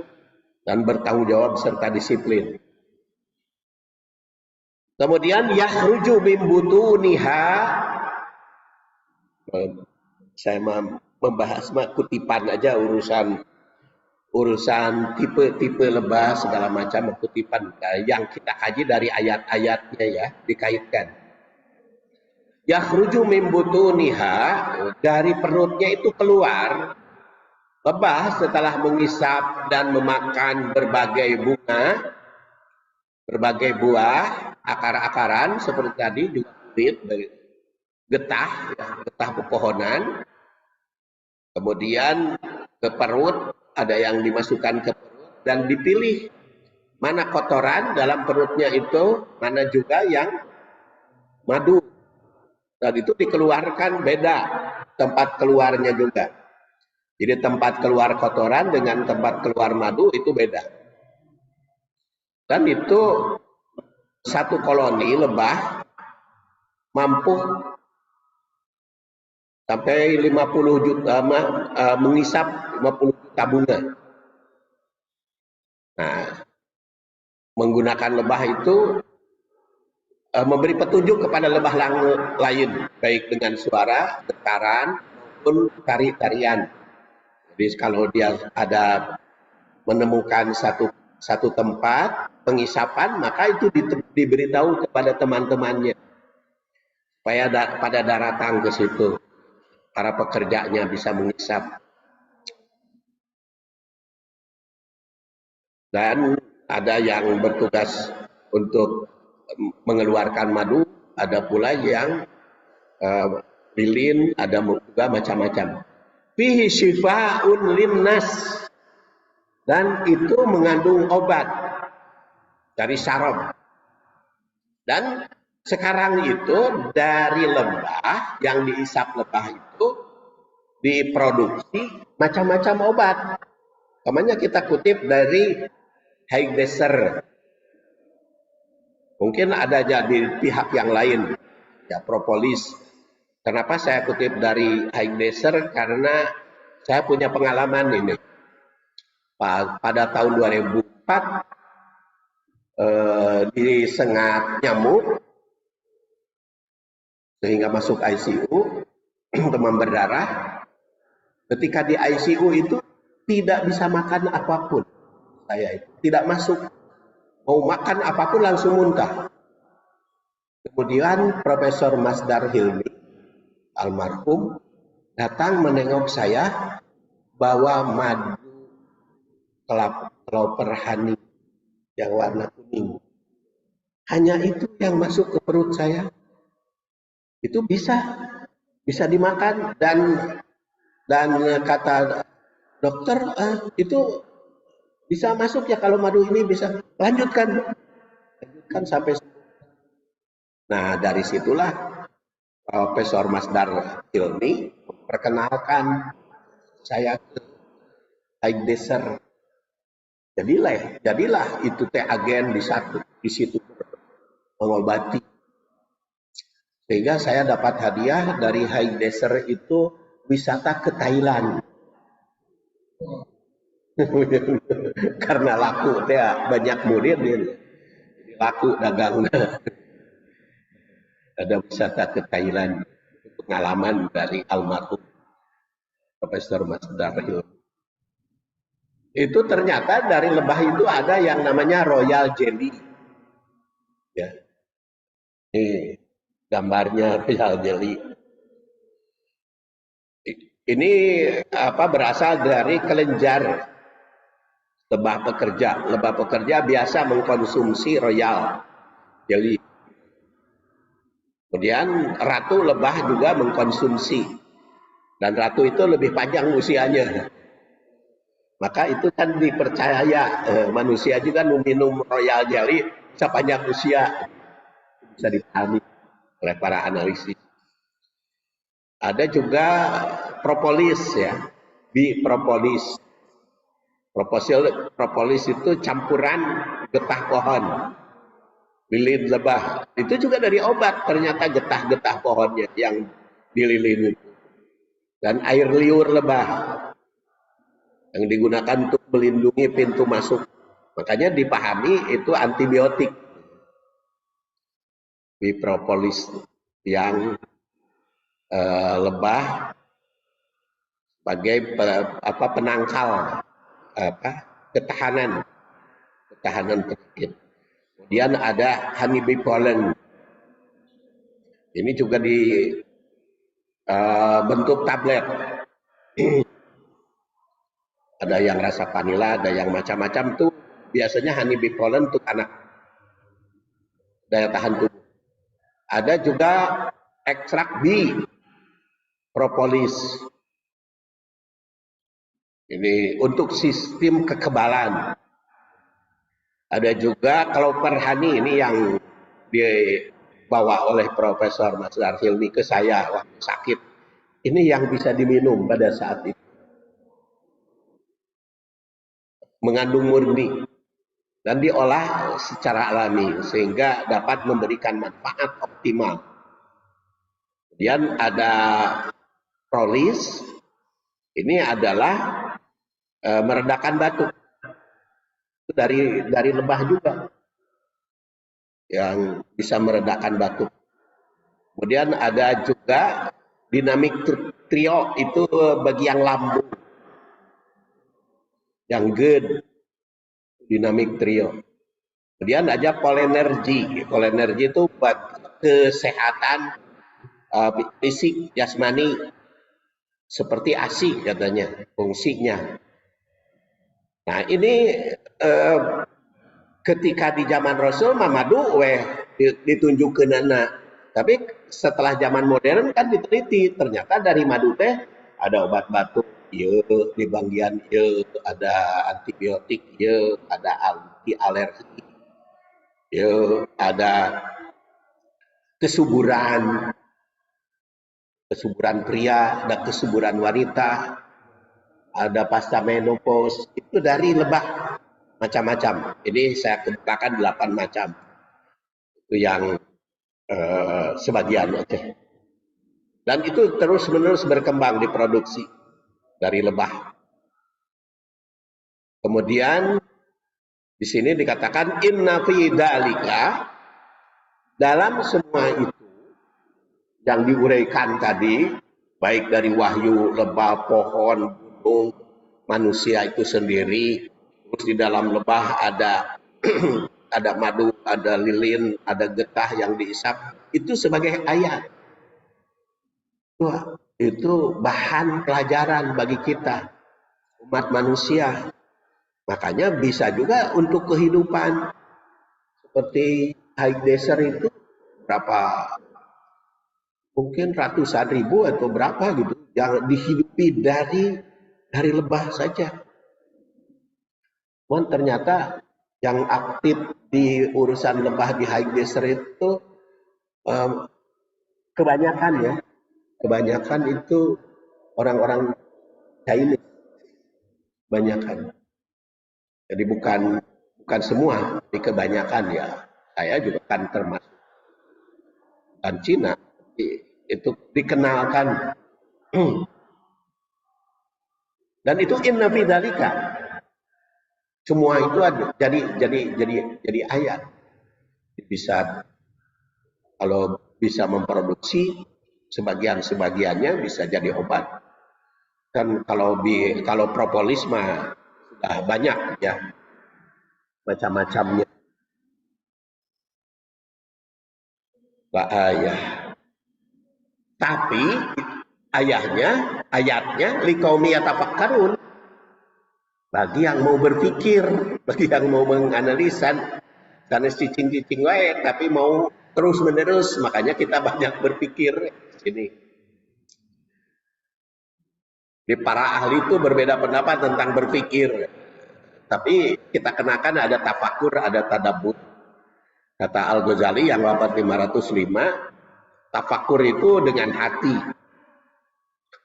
dan bertanggung jawab serta disiplin. Kemudian yakhruju min butuniha, saya membahas kutipan aja urusan tipe-tipe lebah segala macam kutipan yang kita kaji dari ayat-ayatnya ya, dikaitkan. Yakhruju min butuniha, dari perutnya itu keluar lebah setelah mengisap dan memakan berbagai bunga, berbagai buah, akar-akaran seperti tadi, juga kulit, getah, ya, getah pepohonan. Kemudian ke perut, ada yang dimasukkan ke perut dan dipilih mana kotoran dalam perutnya itu, mana juga yang madu. Dan itu dikeluarkan beda tempat keluarnya juga. Jadi tempat keluar kotoran dengan tempat keluar madu itu beda. Dan itu satu koloni lebah mampu sampai 50 juta mengisap 50 juta bunga. Nah, menggunakan lebah itu memberi petunjuk kepada lebah lain, baik dengan suara, getaran, maupun tari-tarian. Jadi kalau dia ada menemukan satu tempat pengisapan, maka itu diberitahu kepada teman-temannya supaya pada datang ke situ, para pekerjanya bisa mengisap. Dan ada yang bertugas untuk mengeluarkan madu, ada pula yang lilin, ada juga macam-macam. Fihi syifa'un linnas, dan itu mengandung obat dari saraf. Dan sekarang itu dari lebah, yang diisap lebah itu diproduksi macam-macam obat. Namanya kita kutip dari Haigdeser. Mungkin ada jadi pihak yang lain, ya propolis. Kenapa saya kutip dari Haigdeser? Karena saya punya pengalaman ini. Pada tahun 2004 disengat nyamuk sehingga masuk ICU, demam berdarah. Ketika di ICU itu tidak bisa makan apapun. Saya itu tidak masuk. Mau makan apapun langsung muntah. Kemudian Profesor Masdar Hilmi, almarhum, datang menengok saya, bawa madu kelapa honey yang warna kuning. Hanya itu yang masuk ke perut saya. Itu bisa dimakan, dan kata dokter, itu bisa masuk ya kalau madu ini bisa. Lanjutkan sampai. Nah, dari situlah Profesor Masdar Hilmi memperkenalkan saya ke Haig Desert. Jadilah itu teh agen di situ mengobati. Sehingga saya dapat hadiah dari Haig Desert itu wisata ke Thailand. Karena laku teh banyak murid ini. Laku dagangnya. Ada wisata ke Thailand, pengalaman dari almarhum Profesor Masdar Hilmi. Itu ternyata dari lebah itu ada yang namanya royal jelly. Ya. Ini gambarnya royal jelly. Ini berasal dari kelenjar lebah pekerja. Lebah pekerja biasa mengkonsumsi royal jelly. Kemudian ratu lebah juga mengkonsumsi. Dan ratu itu lebih panjang usianya. Maka itu kan dipercaya manusia juga meminum royal jelly bisa panjang usia. Bisa dipahami oleh para analisis. Ada juga propolis ya, bipropolis. Propolis itu campuran getah pohon, lilin lebah. Itu juga dari obat, ternyata getah-getah pohonnya yang dililin itu. Dan air liur lebah yang digunakan untuk melindungi pintu masuk. Makanya dipahami itu antibiotik. Bipropolis yang lebah sebagai penangkal ketahanan penyakit. Kemudian ada honeybee pollen. Ini juga di bentuk tablet. Ada yang rasa vanila, ada yang macam-macam tuh. Biasanya honeybee pollen untuk anak, daya tahan tubuh. Ada juga ekstrak propolis. Ini untuk sistem kekebalan. Ada juga clover honey, ini yang dibawa oleh Profesor Masdar Hilmi ke saya waktu sakit. Ini yang bisa diminum pada saat itu. Mengandung murni dan diolah secara alami sehingga dapat memberikan manfaat optimal. Kemudian ada prolis, ini adalah meredakan batuk. Itu dari lebah juga yang bisa meredakan batuk. Kemudian ada juga dinamik trio, itu bagi yang lambung, yang GERD, dinamik trio. Kemudian ada polenergi. Polenergi itu buat kesehatan fisik, jasmani, seperti ASI katanya fungsinya. Nah ini ketika di zaman Rasul madu ditunjukkan anak, tapi setelah zaman modern kan diteliti, ternyata dari madu teh ada obat batuk, ya, di bagian ya, ada antibiotik, ya, ada anti alergi, ya, ada kesuburan pria, ada kesuburan wanita, ada pasca menopause, itu dari lebah macam-macam. Ini saya kemukakan 8 macam. Itu yang sebagian aja. Dan itu terus-menerus berkembang diproduksi dari lebah. Kemudian di sini dikatakan inna fi dzalika, dalam semua itu yang diuraikan tadi, baik dari wahyu, lebah, pohon, gunung, manusia itu sendiri. Terus di dalam lebah ada ada madu, ada lilin, ada getah yang diisap, itu sebagai ayat. Wah, itu bahan pelajaran bagi kita umat manusia. Makanya bisa juga untuk kehidupan seperti high desert itu berapa, mungkin ratusan ribu atau berapa gitu yang dihidupi dari lebah saja. Cuman ternyata yang aktif di urusan lebah di high desert itu um, kebanyakan itu orang-orang Chinese, kebanyakan. Jadi bukan semua, tapi kebanyakan ya. Saya juga kan termasuk dan Cina itu dikenalkan. Dan itu inna fi dzalika. Semua itu ada. Jadi ayat. Bisa, kalau bisa memproduksi sebagiannya bisa jadi obat. Kan kalau propolis mah sudah banyak ya macam-macamnya. Ayah. Tapi ayatnya liqaumi yatafakkarun, bagi yang mau berpikir, bagi yang mau menganalisa, karena cicing-cicing wae tapi mau terus menerus, makanya kita banyak berpikir sini. Di para ahli itu berbeda pendapat tentang berpikir, tapi kita kenakan ada tafakur, ada tadabbur. Kata Al-Ghazali yang wafat 505, tafakur itu dengan hati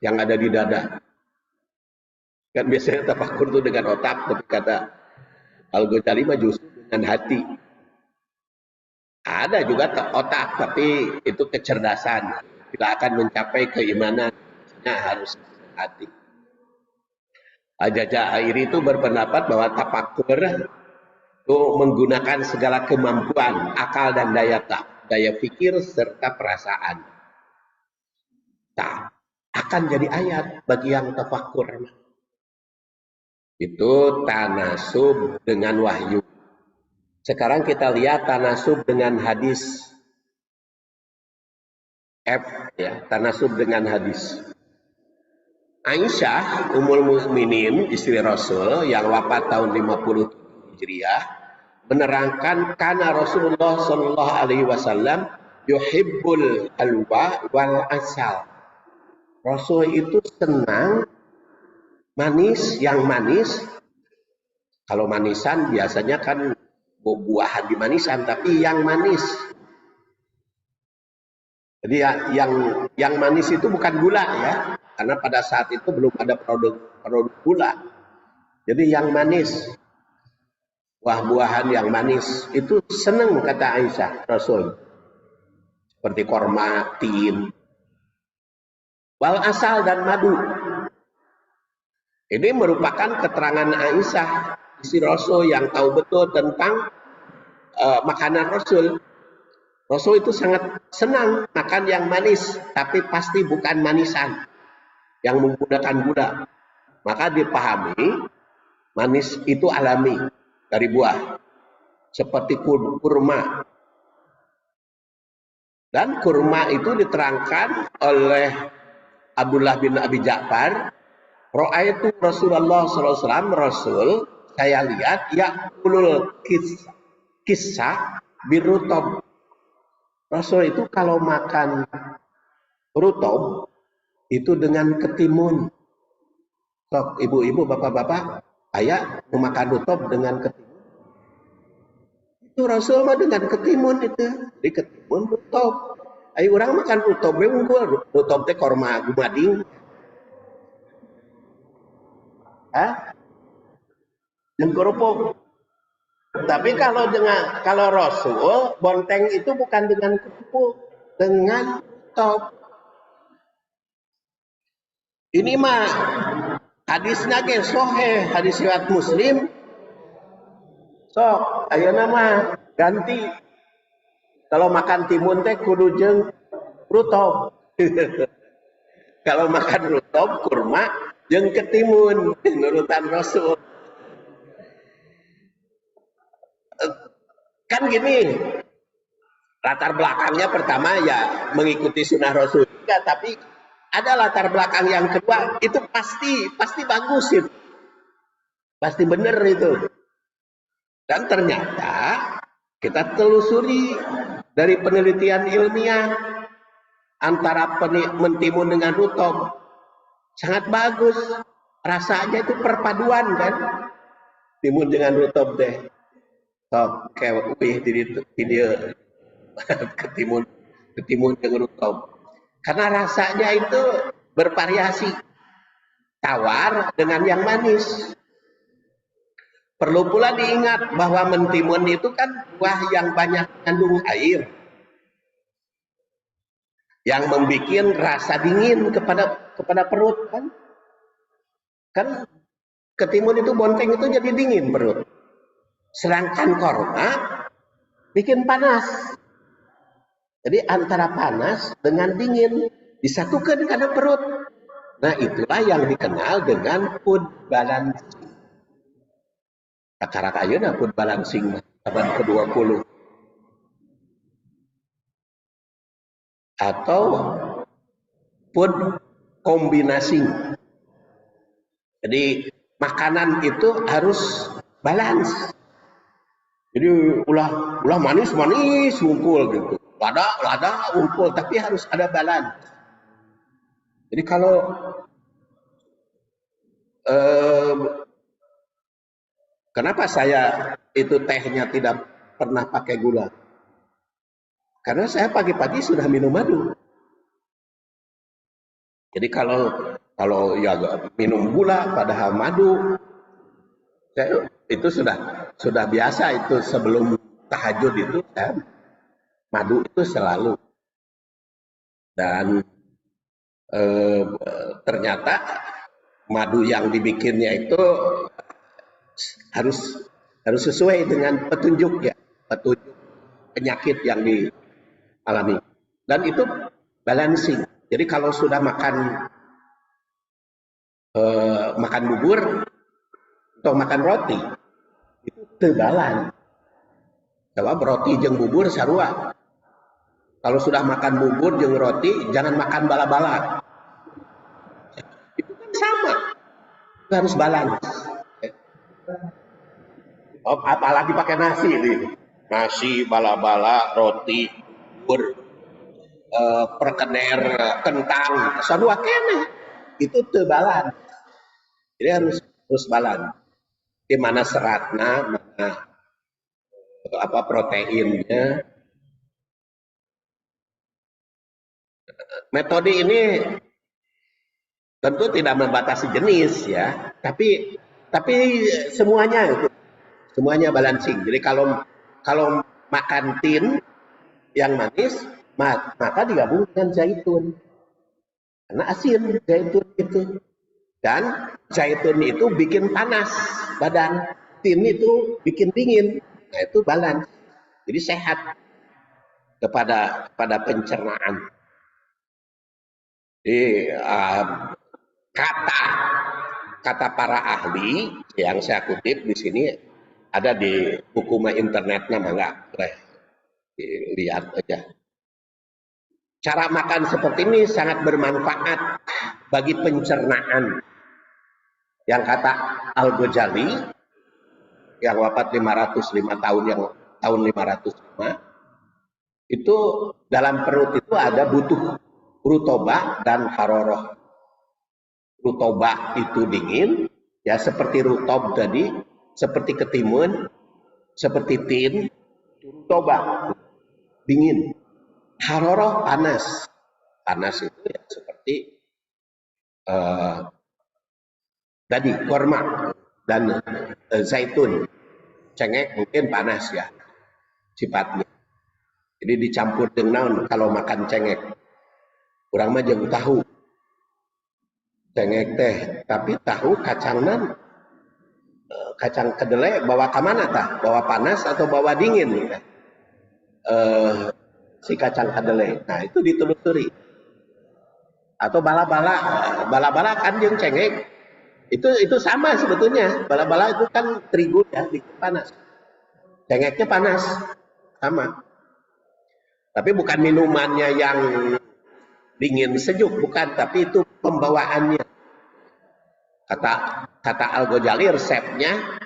yang ada di dada. Kan biasanya tafakur itu dengan otak, tapi kata Al-Ghazali mah justru dengan hati. Ada juga otak, tapi itu kecerdasan. Tidak akan mencapai keimanan, harus hati. Al-Jazairi itu berpendapat bahwa tafakur itu menggunakan segala kemampuan, akal dan daya pikir serta perasaan. Nah, akan jadi ayat bagi yang tafakur. Itu tanasub dengan wahyu. Sekarang kita lihat tanasub dengan hadis. Ya, tanasub dengan hadis. Aisyah Ummul Mukminin, istri Rasul yang wafat tahun 50 Hijriah, menerangkan karena Rasulullah Shallallahu Alaihi Wasallam yuhibbul halwa wal asal. Rasul itu senang yang manis. Kalau manisan biasanya kan buahan di manisan, tapi yang manis. Jadi yang manis itu bukan gula ya, karena pada saat itu belum ada produk gula. Jadi yang manis, buah-buahan yang manis itu senang kata Aisyah Rasul. Seperti korma, tin, wal asal dan madu. Ini merupakan keterangan Aisyah, istri Rasul yang tahu betul tentang makanan Rasul. Rasul itu sangat senang makan yang manis, tapi pasti bukan manisan yang menggunakan gula. Maka dipahami manis itu alami dari buah, seperti kurma. Dan kurma itu diterangkan oleh Abdullah bin Abi Ja'far, ra'aitu Rasulullah SAW, Rasul saya lihat ya'kulul kisah birutob. Rasul itu kalau makan rutob itu dengan ketimun. Sok ibu-ibu, bapak-bapak, ayah mau makan rutob dengan ketimun. Itu Rasul mah dengan ketimun itu. Di ketimun rutob. Ayo orang makan rutob, unggul. Rutob teh korma gumading. Yang kerupuk. Tapi kalau Rasul bonteng itu bukan dengan kerupuk, dengan top. Ini mah hadisnya ge soheh, hadis riwayat Muslim. Sok, ayeuna mah ganti. Kalau makan timun teh kudu jeung rutob. Kalau makan rutob, kurma, jeung ketimun, nurutan Rasul. Kan gini, latar belakangnya pertama ya mengikuti sunnah Rasul juga, tapi ada latar belakang yang kedua, itu pasti bagus itu. Pasti benar itu. Dan ternyata kita telusuri dari penelitian ilmiah antara mentimun dengan rutob sangat bagus. Rasanya itu perpaduan kan, timun dengan rutob deh. Top kayak di video ketimun dengan rutob. Karena rasanya itu bervariasi, tawar dengan yang manis. Perlu pula diingat bahwa mentimun itu kan buah yang banyak mengandung air, yang membuat rasa dingin kepada perut kan. Kan ketimun itu bonteng itu jadi dingin perut. Sedangkan korma bikin panas. Jadi antara panas dengan dingin disatukan karena perut. Nah itulah yang dikenal dengan food balance. Acara ayeuna food balancing abad ke-20 atau food kombinasi. Jadi makanan itu harus balance. Jadi ulah manis ngumpul gitu. Lada ngumpul, tapi harus ada balance. Jadi kalau kenapa saya itu tehnya tidak pernah pakai gula? Karena saya pagi-pagi sudah minum madu. Jadi kalau ya minum gula padahal madu, itu sudah biasa itu sebelum tahajud itu madu itu selalu. Dan ternyata madu yang dibikinnya itu harus sesuai dengan petunjuk penyakit yang dialami, dan itu balancing. Jadi kalau sudah makan bubur atau makan roti itu tebalan. Sebab roti jeung bubur sarua. Kalau sudah makan bubur jeung roti, jangan makan bala-bala. Itu kan sama. Itu harus balance. Apalagi pakai nasi nih. Nasi, bala-bala, roti, bubur, perkener, kentang, sarua kene. Itu tebalan. Jadi harus balance. Di mana seratnya, mana proteinnya. Metode ini tentu tidak membatasi jenis ya, tapi semuanya balancing. Jadi kalau makan tin yang manis, maka digabung dengan zaitun. Karena asin zaitun itu. Dan zaitun itu bikin panas badan, tin itu bikin dingin. Nah itu balance. Jadi sehat kepada pencernaan. Jadi kata para ahli yang saya kutip di sini ada di buku internetnya, mangga dilihat aja. Cara makan seperti ini sangat bermanfaat bagi pencernaan. Yang kata Al-Ghazali yang wafat 505 tahun 505 itu dalam perut itu ada butuh rutobah dan haroroh. Rutobah itu dingin, ya seperti rutob tadi, seperti ketimun, seperti tin, rutobah dingin. Haroroh panas. Panas itu ya seperti tadi korma dan zaitun. Cengek mungkin panas ya sifatnya. Jadi dicampur dengan kalau makan cengek. Kurang mah jeung tahu. Cengek teh, tapi tahu kacangnan kacang kedelai bawa ke mana tah? Bawa panas atau bawa dingin? Si kacang kedelai. Nah, itu ditelusuri. atau bala-bala. Bala-bala kan yang cengek itu sama sebetulnya. Bala-bala itu kan terigu ya, panas. Cengeknya panas, sama. Tapi bukan minumannya yang dingin sejuk, bukan, tapi itu pembawaannya. Kata Al-Ghazali resepnya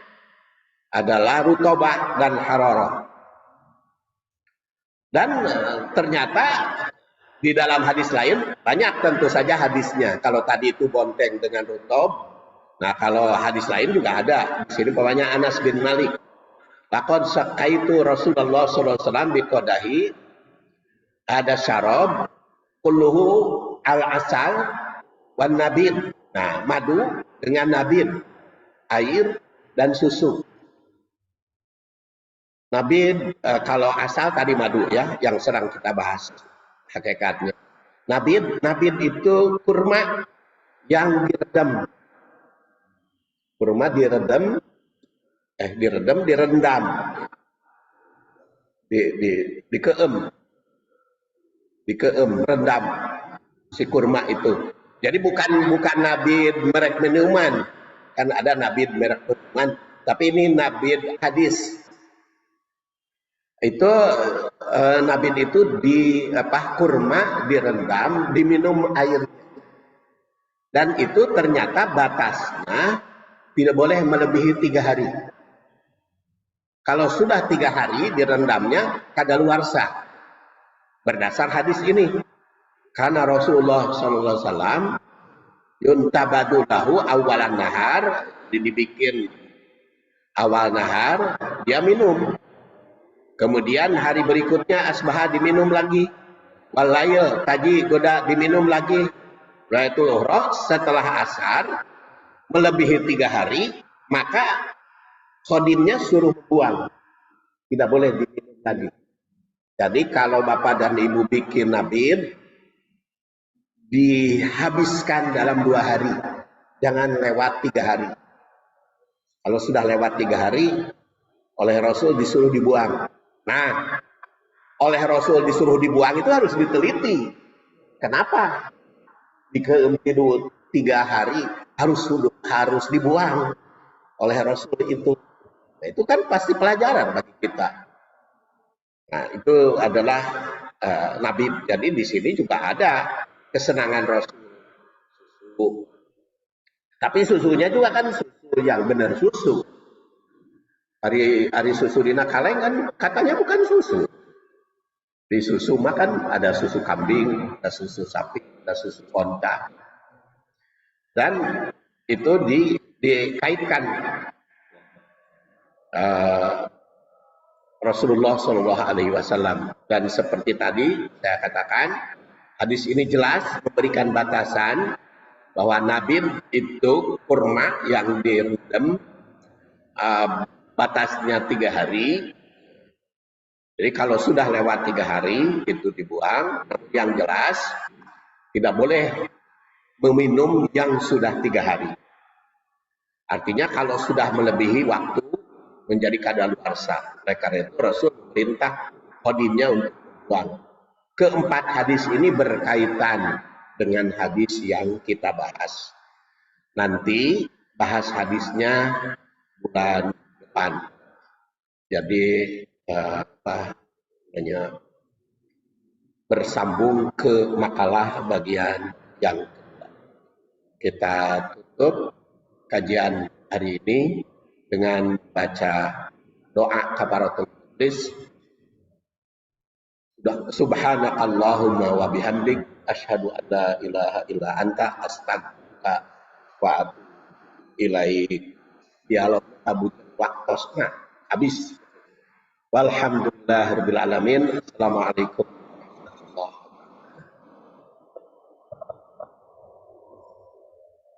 adalah rutobah dan hararah. Dan ternyata di dalam hadis lain banyak tentu saja hadisnya. Kalau tadi itu bonteng dengan rutob, nah kalau hadis lain juga ada. Di sini bawahnya Anas bin Malik. Laqad saqaitu Rasulullah sallallahu alaihi wasallam biqadahi ada syarab kulluhu al-asal wan nabid. Nah, madu dengan nabid, air dan susu. Nabid kalau asal tadi madu ya, yang sedang kita bahas hakikatnya. Nabid itu kurma yang diredam. Kurma direndam, dikeem, rendam si kurma itu. Jadi bukan nabid merek minuman, kan ada nabid merek minuman, tapi ini nabid hadis. Itu nabid itu kurma direndam, diminum air. Dan itu ternyata batasnya tidak boleh melebihi 3 hari. Kalau sudah 3 hari direndamnya kadaluarsa. Berdasar hadis ini. Karena Rasulullah SAW yuntabadu lahu awalan nahar, dibikin awal nahar, dia minum. Kemudian hari berikutnya asbahah diminum lagi. Walayl tadi goda diminum lagi. Raitul Ukhra setelah asar melebihi 3 hari, maka khodimnya suruh buang. Tidak boleh diminum lagi. Jadi kalau Bapak dan Ibu bikin nabid, dihabiskan dalam 2 hari. Jangan lewat 3 hari. Kalau sudah lewat 3 hari, oleh Rasul disuruh dibuang. Nah, oleh Rasul disuruh dibuang itu harus diteliti. Kenapa? Dikeem 3 hari harus dibuang oleh Rasul itu. Nah, itu kan pasti pelajaran bagi kita. Nah, itu adalah Nabi. Jadi di sini juga ada kesenangan Rasul susu. Tapi susunya juga kan susu yang benar susu. Hari susu dina kaleng kan katanya bukan susu. Di susu makan ada susu kambing, ada susu sapi, ada susu onta. Dan itu dikaitkan Rasulullah Shallallahu Alaihi Wasallam. Dan seperti tadi saya katakan, hadis ini jelas memberikan batasan bahwa nabid itu kurma yang direndam, batasnya 3 hari. Jadi kalau sudah lewat 3 hari itu dibuang. Yang jelas tidak boleh meminum yang sudah 3 hari. Artinya kalau sudah melebihi waktu menjadi kadaluarsa. Oleh karena itu Rasul perintah khodimnya untuk buang. Keempat hadis ini berkaitan dengan hadis yang kita bahas. Nanti bahas hadisnya bulan depan. Jadi bersambung ke makalah bagian yang kedua. Kita tutup kajian hari ini dengan baca doa kafaratul majlis. Subhanakallahumma wa bihamdik asyhadu an la ilaha illa anta astaghfiruka wa atubu ilaik. Dialog Abu Waktosna habis. Walhamdulillahirabbil alamin. Assalamualaikum